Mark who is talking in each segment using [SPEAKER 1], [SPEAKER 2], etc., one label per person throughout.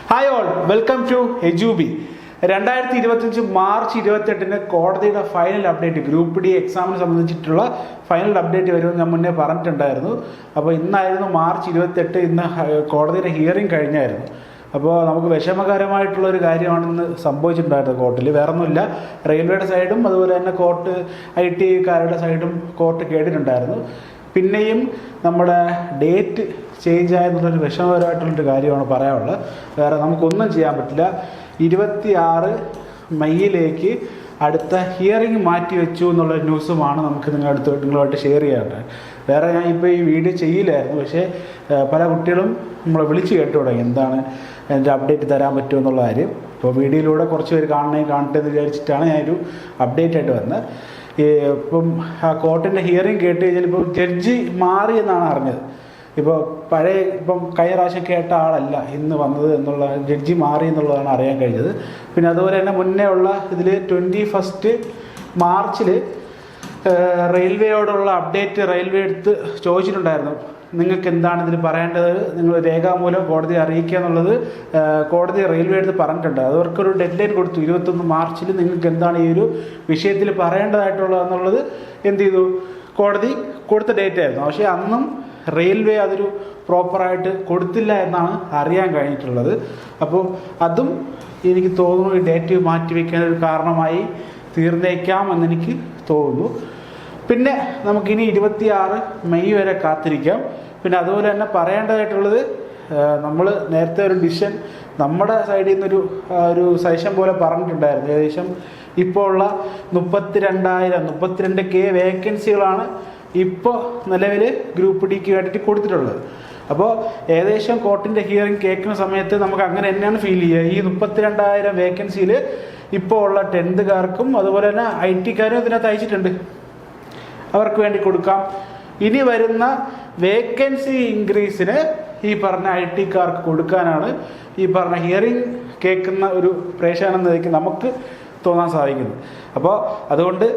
[SPEAKER 1] Hi all, welcome to എജൂബി. 2025 March 28 കോടതിയുടെ final update, group D എക്സാമിനെ സംബന്ധിച്ചിട്ടുള്ള ഫൈനൽ അപ്ഡേറ്റ് വരുമെന്ന് ഞാൻ മുന്നേ പറഞ്ഞിട്ടുണ്ടായിരുന്നു. അപ്പോൾ ഇന്നായിരുന്നു മാർച്ച് 28, ഇന്ന് കോടതിയുടെ ഹിയറിംഗ് കഴിഞ്ഞായിരുന്നു. അപ്പോൾ നമുക്ക് വിഷമകരമായിട്ടുള്ളൊരു കാര്യമാണെന്ന് സംഭവിച്ചിട്ടുണ്ടായിരുന്നു കോർട്ടിൽ. വേറെ ഒന്നുമില്ല, റെയിൽവേയുടെ സൈഡും അതുപോലെ തന്നെ കോർട്ട് IT സൈഡും കോർട്ട് കേട്ടിട്ടുണ്ടായിരുന്നു. പിന്നെയും നമ്മുടെ ഡേറ്റ് ചേഞ്ച് ആയെന്നുള്ളൊരു വിഷമകരമായിട്ടുള്ളൊരു കാര്യമാണ് പറയാനുള്ളത്. വേറെ നമുക്കൊന്നും ചെയ്യാൻ പറ്റില്ല. 26 മെയ്യിലേക്ക് അടുത്ത ഹിയറിംഗ് മാറ്റി വെച്ചു എന്നുള്ള ന്യൂസുമാണ് നമുക്ക് നിങ്ങളുമായിട്ട് ഷെയർ ചെയ്യാറുണ്ട്. വേറെ ഞാൻ ഇപ്പോൾ ഈ വീഡിയോ ചെയ്യില്ലായിരുന്നു, പക്ഷേ പല കുട്ടികളും നമ്മളെ വിളിച്ച് കേട്ടു തുടങ്ങി എന്താണ് എൻ്റെ അപ്ഡേറ്റ് തരാൻ പറ്റുമെന്നുള്ള കാര്യം. ഇപ്പോൾ വീഡിയോയിലൂടെ കുറച്ച് പേര് കാണട്ടെ എന്ന് വിചാരിച്ചിട്ടാണ് ഞാനൊരു അപ്ഡേറ്റ് ആയിട്ട് വന്നത്. ഇപ്പം ആ കോർട്ടിൻ്റെ ഹിയറിംഗ് കേട്ട് കഴിഞ്ഞാൽ ഇപ്പോൾ ജഡ്ജി മാറി എന്നാണ് അറിഞ്ഞത്. ഇപ്പോൾ ഇപ്പം കഴിഞ്ഞ പ്രാവശ്യം കേട്ട ആളല്ല ഇന്ന് വന്നത് എന്നുള്ള, ജഡ്ജി മാറി എന്നുള്ളതാണ് അറിയാൻ കഴിഞ്ഞത്. പിന്നെ അതുപോലെ തന്നെ മുന്നേ ഉള്ള ഇതിൽ 21 മാർച്ചിൽ റെയിൽവേയോടുള്ള അപ്ഡേറ്റ് റെയിൽവേ എടുത്ത് ചോദിച്ചിട്ടുണ്ടായിരുന്നു. നിങ്ങൾക്ക് എന്താണ് ഇതിൽ പറയേണ്ടത്, നിങ്ങൾ രേഖാമൂലം കോടതിയെ അറിയിക്കുക എന്നുള്ളത് കോടതി റെയിൽവേ എടുത്ത് പറഞ്ഞിട്ടുണ്ട്. അവർക്കൊരു ഡെഡ് ലൈൻ കൊടുത്തു. 21 മാർച്ചിൽ നിങ്ങൾക്ക് എന്താണ് ഈ ഒരു വിഷയത്തിൽ പറയേണ്ടതായിട്ടുള്ളതെന്നുള്ളത് എന്ത് ചെയ്തു, കോടതി കൊടുത്ത ഡേറ്റ് ആയിരുന്നു. പക്ഷേ അന്നും റെയിൽവേ അതൊരു പ്രോപ്പറായിട്ട് കൊടുത്തില്ല എന്നാണ് അറിയാൻ കഴിഞ്ഞിട്ടുള്ളത്. അപ്പോൾ അതും എനിക്ക് തോന്നുന്നു ഈ ഡേറ്റ് മാറ്റിവെക്കാനൊരു കാരണമായി തീർന്നേക്കാം എന്നെനിക്ക് തോന്നുന്നു. പിന്നെ നമുക്കിനി 26 മെയ് വരെ കാത്തിരിക്കാം. പിന്നെ അതുപോലെ തന്നെ പറയേണ്ടതായിട്ടുള്ളത്, നമ്മൾ നേരത്തെ ഒരു ഡിസിഷൻ നമ്മുടെ സൈഡിൽ നിന്നൊരു സജഷൻ പോലെ പറഞ്ഞിട്ടുണ്ടായിരുന്നു. ഏകദേശം ഇപ്പോൾ ഉള്ള 32K വേക്കൻസികളാണ് ഇപ്പോൾ നിലവിൽ ഗ്രൂപ്പ് ഡിക്ക് വേണ്ടിയിട്ട് കൊടുത്തിട്ടുള്ളത്. അപ്പോൾ ഏകദേശം കോർട്ടിൻ്റെ ഹിയറിംഗ് കേൾക്കുന്ന സമയത്ത് നമുക്ക് അങ്ങനെ തന്നെയാണ് ഫീൽ ചെയ്യുക. ഈ 32,000 വേക്കൻസിയിൽ ഇപ്പോൾ ഉള്ള 10th അതുപോലെ തന്നെ IT ഇതിനകത്ത് അയച്ചിട്ടുണ്ട്, അവർക്ക് വേണ്ടി കൊടുക്കാം. ഇനി വരുന്ന വേക്കൻസി ഇൻക്രീസിന് ഈ പറഞ്ഞ IT കൊടുക്കാനാണ് ഈ പറഞ്ഞ ഹിയറിംഗ് കേൾക്കുന്ന ഒരു പ്രേക്ഷകനെന്നതിലേക്ക് നമുക്ക് തോന്നാൻ സാധിക്കുന്നത്. അപ്പോൾ അതുകൊണ്ട്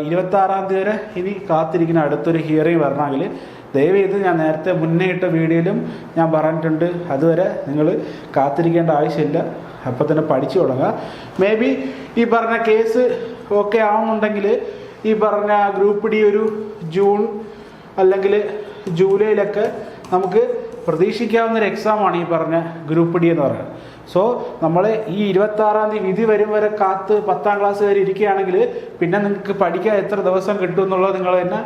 [SPEAKER 1] 26 വരെ ഇനി കാത്തിരിക്കുന്ന അടുത്തൊരു ഹിയറിംഗ് വരണമെങ്കിൽ ദയവേത് ഞാൻ നേരത്തെ മുന്നേ ഇട്ട വീഡിയോയിലും ഞാൻ പറഞ്ഞിട്ടുണ്ട്, അതുവരെ നിങ്ങൾ കാത്തിരിക്കേണ്ട ആവശ്യമില്ല, അപ്പം തന്നെ പഠിച്ചു തുടങ്ങുക. മേ ബി ഈ പറഞ്ഞ കേസ് ഓക്കെ ആവുന്നുണ്ടെങ്കിൽ ഈ പറഞ്ഞ ഗ്രൂപ്പ് ഡി ഒരു ജൂൺ അല്ലെങ്കിൽ ജൂലൈയിലൊക്കെ നമുക്ക് പ്രതീക്ഷിക്കാവുന്നൊരു എക്സാമാണ് ഈ പറഞ്ഞ ഗ്രൂപ്പ് ഡി എന്ന് പറയുന്നത്. സോ നമ്മൾ ഈ 26 വിധി വരും വരെ കാത്ത് 10th ക്ലാസ് വരെ ഇരിക്കുകയാണെങ്കിൽ പിന്നെ നിങ്ങൾക്ക് പഠിക്കാൻ എത്ര ദിവസം കിട്ടും എന്നുള്ളത് നിങ്ങൾ തന്നെ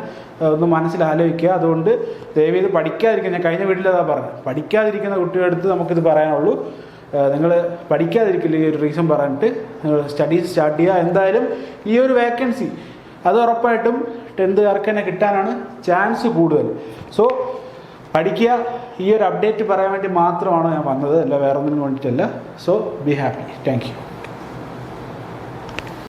[SPEAKER 1] ഒന്ന് മനസ്സിലാലോചിക്കുക. അതുകൊണ്ട് ദയവേത് പഠിക്കാതിരിക്കുക. ഞാൻ കഴിഞ്ഞ വീട്ടിലതാ പറഞ്ഞത്, പഠിക്കാതിരിക്കുന്ന കുട്ടികളുടെ അടുത്ത് നമുക്കിത് പറയാനുള്ളൂ. നിങ്ങൾ പഠിക്കാതിരിക്കില്ല ഈ ഒരു റീസൺ പറഞ്ഞിട്ട് നിങ്ങൾ സ്റ്റഡീസ് സ്റ്റാർട്ട് ചെയ്യുക. എന്തായാലും ഈ ഒരു വേക്കൻസി അത് ഉറപ്പായിട്ടും 10th തന്നെ കിട്ടാനാണ് ചാൻസ് കൂടുതൽ. സോ പഠിക്കുക. ഈ ഒരു അപ്ഡേറ്റ് പറയാൻ വേണ്ടി മാത്രമാണ് ഞാൻ വന്നത്, അല്ല വേറെ ഒന്നിനും വേണ്ടിയിട്ടല്ല. So be happy. Thank you.